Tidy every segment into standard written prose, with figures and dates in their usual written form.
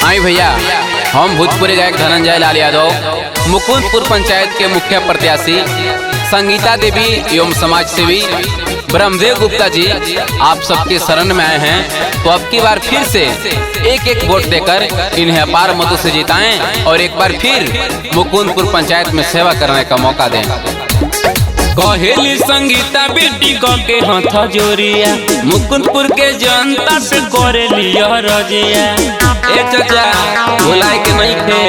आई भैया, हम भोजपुरी गायक धनंजय लाल यादव मुकुंदपुर पंचायत के मुखिया प्रत्याशी संगीता देवी एवं समाज सेवी ब्रह्मदेव गुप्ता जी आप सबके शरण में आए हैं। तो अब की बार फिर से एक वोट देकर इन्हें अपार मतों से जिताएं और एक बार फिर मुकुंदपुर पंचायत में सेवा करने का मौका दें। कहेली संगीता बेटी के हाथ जोरिया मुकुंदपुर के जनता पे करे लिया रजिया। ए चाचा भुलाए के नहीं थे।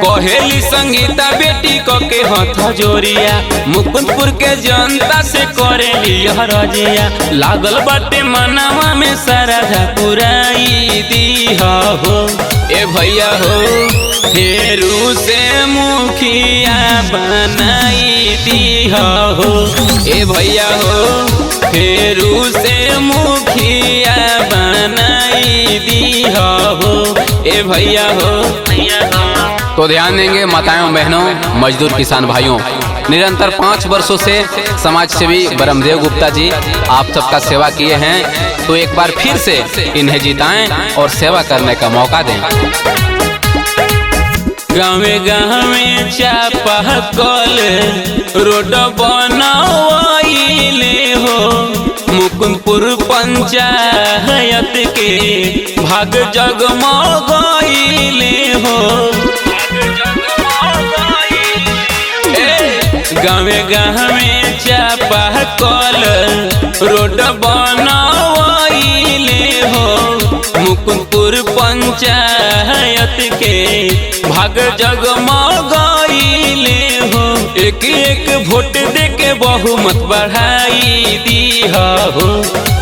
कहेली संगीता बेटी के हाथ जोरिया मुकुंदपुर के जनता से करे लिया रजिया। लागल बाटे मनवा में सारा पुराई दी हो। ए भैया हो फेरू से मुखिया बनाई दी हो। ए भैया हो फेरू से मुखिया बनाई दी हो। ए भैया हो तो ध्यान देंगे माताओं बहनों मजदूर किसान भाइयों, निरंतर 5 वर्षों से समाज सेवी ब्रह्मदेव गुप्ता जी आप सबका सेवा किए हैं। तो एक बार फिर से इन्हें जिताएं और सेवा करने का मौका दें। गाँवे गाँवे चापा कल रोड बनवाइले हो। मुकुंदपुर पंचायत के भाग जगमगाइले हो। गाँवे गाँवे चापा कल रोड बनवाइले हो। मुकुंदपुर पंचायत के भाग जगमगाइले हो। एक वोट दे के बहुमत बढ़ाई दी हो।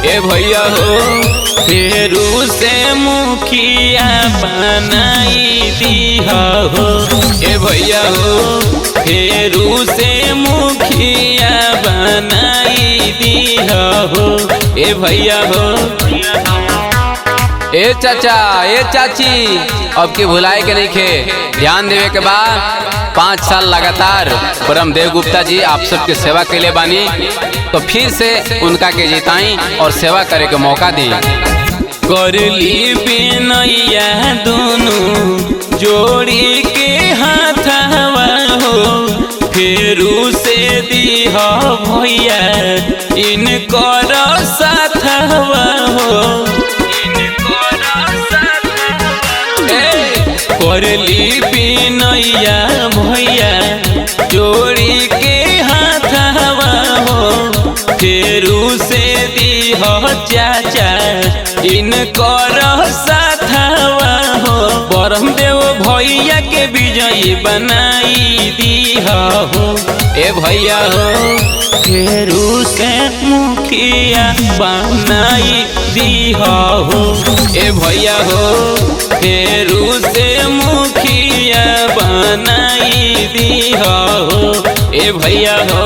ए भैया हो फेरू से मुखिया बनाई दी हो। ए भैया हो फेरू से मुखिया बनाई दी हो। ए भैया हो ए चाचा ए चाची अब की भुलाए के नहीं खे। ध्यान देवे के बाद 5 साल लगातार ब्रह्मदेव गुप्ता जी आप सबके सेवा के लिए बानी। तो फिर से उनका के जिताई और सेवा करे के मौका दी। करली बिनैया दोनों जोड़ी के हाथवा हो। फेरू से दीह भैया इनकर साथवा हो। करली बिनैया भैया जोड़ी के हाथवा हो। फेरू से दीह चाचा इनकर साथवा हो। ब्रह्मदेव भैया के विजयी बनाई दी हो। ए भैया हो फेरू से मुखिया बनाई दी हो। ए भैया हो फेरू से मुखिया बनाई दी हो। ए भैया हो।